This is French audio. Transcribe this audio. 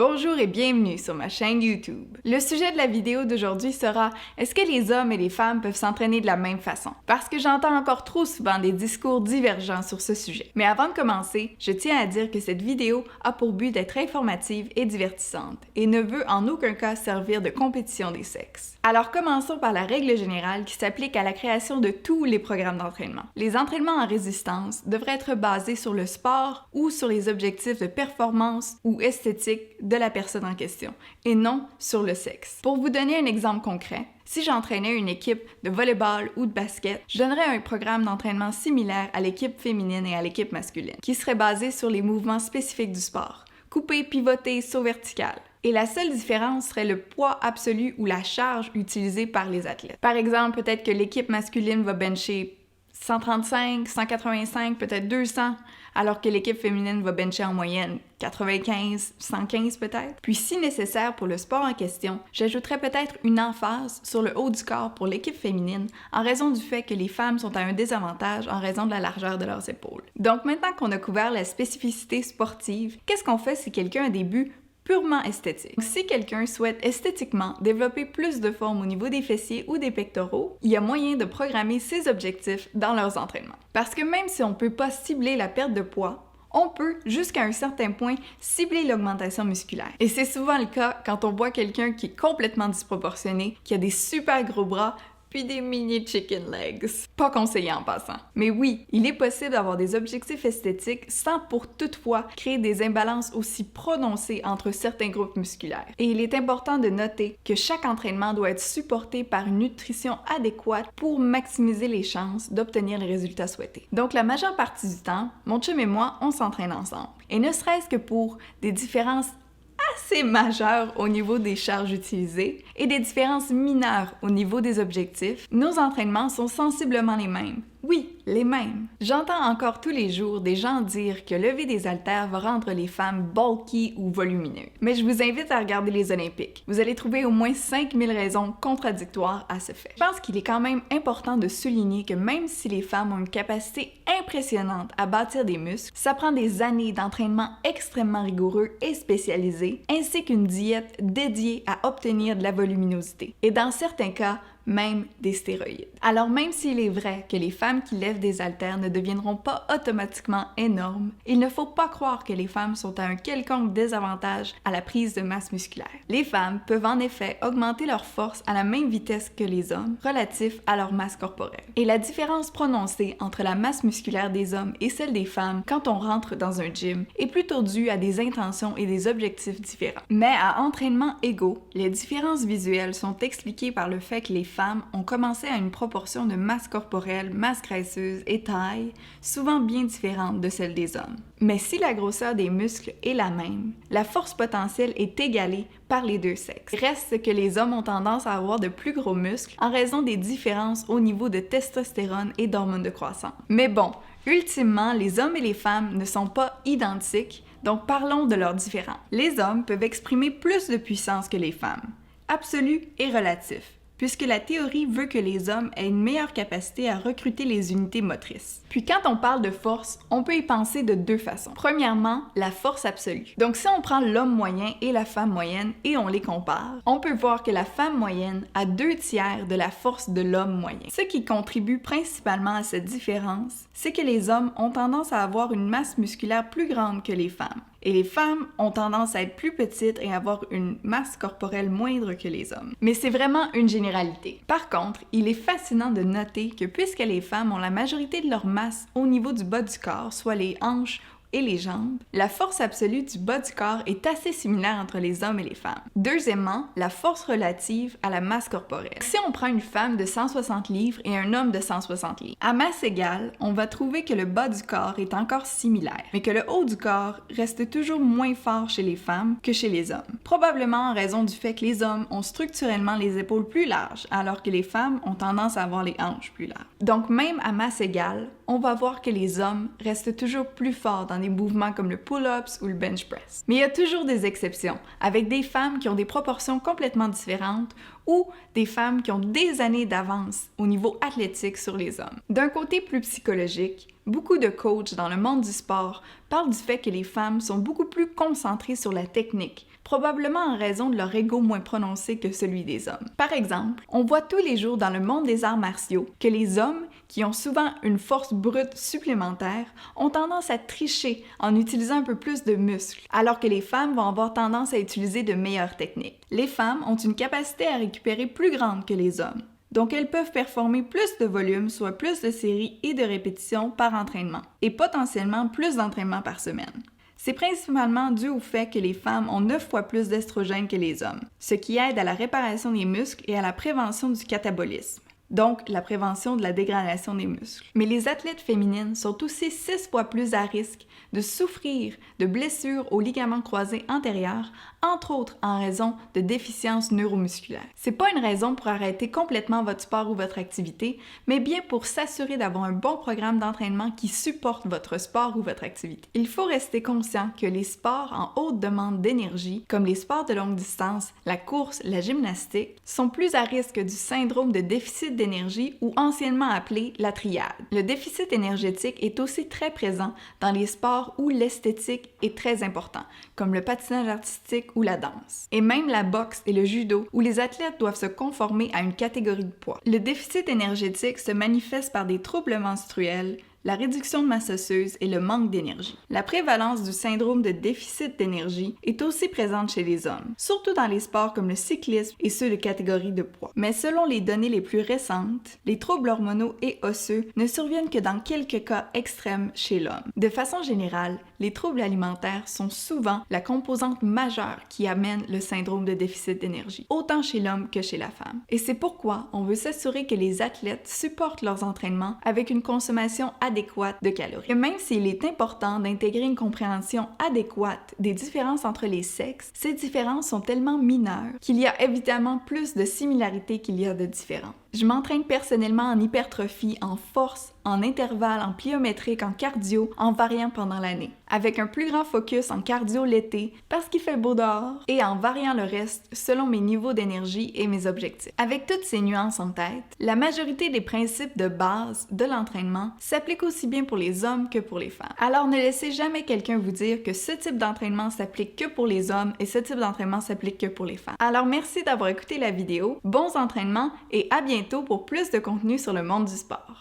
Bonjour et bienvenue sur ma chaîne YouTube. Le sujet de la vidéo d'aujourd'hui sera « Est-ce que les hommes et les femmes peuvent s'entraîner de la même façon? » Parce que j'entends encore trop souvent des discours divergents sur ce sujet. Mais avant de commencer, je tiens à dire que cette vidéo a pour but d'être informative et divertissante et ne veut en aucun cas servir de compétition des sexes. Alors commençons par la règle générale qui s'applique à la création de tous les programmes d'entraînement. Les entraînements en résistance devraient être basés sur le sport ou sur les objectifs de performance ou esthétique de la personne en question, et non sur le sexe. Pour vous donner un exemple concret, si j'entraînais une équipe de volleyball ou de basket, je donnerais un programme d'entraînement similaire à l'équipe féminine et à l'équipe masculine, qui serait basé sur les mouvements spécifiques du sport, couper, pivoter, saut vertical. Et la seule différence serait le poids absolu ou la charge utilisée par les athlètes. Par exemple, peut-être que l'équipe masculine va bencher 135, 185, peut-être 200, alors que l'équipe féminine va bencher en moyenne 95, 115 peut-être. Puis si nécessaire pour le sport en question, j'ajouterais peut-être une emphase sur le haut du corps pour l'équipe féminine en raison du fait que les femmes sont à un désavantage en raison de la largeur de leurs épaules. Donc maintenant qu'on a couvert la spécificité sportive, qu'est-ce qu'on fait si quelqu'un a des buts purement esthétique. Si quelqu'un souhaite esthétiquement développer plus de forme au niveau des fessiers ou des pectoraux, il y a moyen de programmer ces objectifs dans leurs entraînements. Parce que même si on ne peut pas cibler la perte de poids, on peut, jusqu'à un certain point, cibler l'augmentation musculaire. Et c'est souvent le cas quand on voit quelqu'un qui est complètement disproportionné, qui a des super gros bras, puis des mini chicken legs. Pas conseillé en passant. Mais oui, il est possible d'avoir des objectifs esthétiques sans pour toutefois créer des imbalances aussi prononcées entre certains groupes musculaires. Et il est important de noter que chaque entraînement doit être supporté par une nutrition adéquate pour maximiser les chances d'obtenir les résultats souhaités. Donc la majeure partie du temps, mon chum et moi, on s'entraîne ensemble. Et ne serait-ce que pour des différences assez majeures au niveau des charges utilisées et des différences mineures au niveau des objectifs, nos entraînements sont sensiblement les mêmes. Oui, les mêmes. J'entends encore tous les jours des gens dire que lever des haltères va rendre les femmes bulky ou volumineuses. Mais je vous invite à regarder les Olympiques. Vous allez trouver au moins 5000 raisons contradictoires à ce fait. Je pense qu'il est quand même important de souligner que même si les femmes ont une capacité impressionnante à bâtir des muscles, ça prend des années d'entraînement extrêmement rigoureux et spécialisé, ainsi qu'une diète dédiée à obtenir de la voluminosité. Et dans certains cas, même des stéroïdes. Alors même s'il est vrai que les femmes qui lèvent des haltères ne deviendront pas automatiquement énormes, il ne faut pas croire que les femmes sont à un quelconque désavantage à la prise de masse musculaire. Les femmes peuvent en effet augmenter leur force à la même vitesse que les hommes relatif à leur masse corporelle. Et la différence prononcée entre la masse musculaire des hommes et celle des femmes quand on rentre dans un gym est plutôt due à des intentions et des objectifs différents. Mais à entraînement égaux, les différences visuelles sont expliquées par le fait que les femmes ont commencé à une proportion de masse corporelle, masse graisseuse et taille souvent bien différente de celle des hommes. Mais si la grosseur des muscles est la même, la force potentielle est égalée par les deux sexes. Reste que les hommes ont tendance à avoir de plus gros muscles en raison des différences au niveau de testostérone et d'hormones de croissance. Mais bon, ultimement, les hommes et les femmes ne sont pas identiques, donc parlons de leurs différences. Les hommes peuvent exprimer plus de puissance que les femmes, absolu et relatif, puisque la théorie veut que les hommes aient une meilleure capacité à recruter les unités motrices. Puis quand on parle de force, on peut y penser de deux façons. Premièrement, la force absolue. Donc si on prend l'homme moyen et la femme moyenne et on les compare, on peut voir que la femme moyenne a 2/3 de la force de l'homme moyen. Ce qui contribue principalement à cette différence, c'est que les hommes ont tendance à avoir une masse musculaire plus grande que les femmes. Et les femmes ont tendance à être plus petites et à avoir une masse corporelle moindre que les hommes. Mais c'est vraiment une généralité. Par contre, il est fascinant de noter que puisque les femmes ont la majorité de leur masse au niveau du bas du corps, soit les hanches et les jambes, la force absolue du bas du corps est assez similaire entre les hommes et les femmes. Deuxièmement, la force relative à la masse corporelle. Si on prend une femme de 160 livres et un homme de 160 livres, à masse égale, on va trouver que le bas du corps est encore similaire, mais que le haut du corps reste toujours moins fort chez les femmes que chez les hommes. Probablement en raison du fait que les hommes ont structurellement les épaules plus larges, alors que les femmes ont tendance à avoir les hanches plus larges. Donc même à masse égale, on va voir que les hommes restent toujours plus forts dans des mouvements comme le pull-ups ou le bench press. Mais il y a toujours des exceptions, avec des femmes qui ont des proportions complètement différentes ou des femmes qui ont des années d'avance au niveau athlétique sur les hommes. D'un côté plus psychologique, beaucoup de coachs dans le monde du sport parlent du fait que les femmes sont beaucoup plus concentrées sur la technique, probablement en raison de leur ego moins prononcé que celui des hommes. Par exemple, on voit tous les jours dans le monde des arts martiaux que les hommes, qui ont souvent une force brute supplémentaire, ont tendance à tricher en utilisant un peu plus de muscles, alors que les femmes vont avoir tendance à utiliser de meilleures techniques. Les femmes ont une capacité à récupérer plus grande que les hommes. Donc, elles peuvent performer plus de volume, soit plus de séries et de répétitions par entraînement, et potentiellement plus d'entraînements par semaine. C'est principalement dû au fait que les femmes ont 9 fois plus d'estrogène que les hommes, ce qui aide à la réparation des muscles et à la prévention du catabolisme, donc la prévention de la dégradation des muscles. Mais les athlètes féminines sont aussi 6 fois plus à risque de souffrir de blessures aux ligaments croisés antérieurs, entre autres en raison de déficiences neuromusculaires. C'est pas une raison pour arrêter complètement votre sport ou votre activité, mais bien pour s'assurer d'avoir un bon programme d'entraînement qui supporte votre sport ou votre activité. Il faut rester conscient que les sports en haute demande d'énergie, comme les sports de longue distance, la course, la gymnastique, sont plus à risque du syndrome de déficit d'énergie ou anciennement appelé la triade. Le déficit énergétique est aussi très présent dans les sports où l'esthétique est très important, comme le patinage artistique ou la danse. Et même la boxe et le judo, où les athlètes doivent se conformer à une catégorie de poids. Le déficit énergétique se manifeste par des troubles menstruels, la réduction de masse osseuse et le manque d'énergie. La prévalence du syndrome de déficit d'énergie est aussi présente chez les hommes, surtout dans les sports comme le cyclisme et ceux de catégorie de poids. Mais selon les données les plus récentes, les troubles hormonaux et osseux ne surviennent que dans quelques cas extrêmes chez l'homme. De façon générale, les troubles alimentaires sont souvent la composante majeure qui amène le syndrome de déficit d'énergie, autant chez l'homme que chez la femme. Et c'est pourquoi on veut s'assurer que les athlètes supportent leurs entraînements avec une consommation adéquate de calories. Et même s'il est important d'intégrer une compréhension adéquate des différences entre les sexes, ces différences sont tellement mineures qu'il y a évidemment plus de similarités qu'il y a de différences. Je m'entraîne personnellement en hypertrophie, en force, en intervalle, en pliométrique, en cardio, en variant pendant l'année, avec un plus grand focus en cardio l'été parce qu'il fait beau dehors et en variant le reste selon mes niveaux d'énergie et mes objectifs. Avec toutes ces nuances en tête, la majorité des principes de base de l'entraînement s'appliquent aussi bien pour les hommes que pour les femmes. Alors ne laissez jamais quelqu'un vous dire que ce type d'entraînement s'applique que pour les hommes et ce type d'entraînement s'applique que pour les femmes. Alors merci d'avoir écouté la vidéo, bons entraînements et à bientôt pour plus de contenu sur le monde du sport.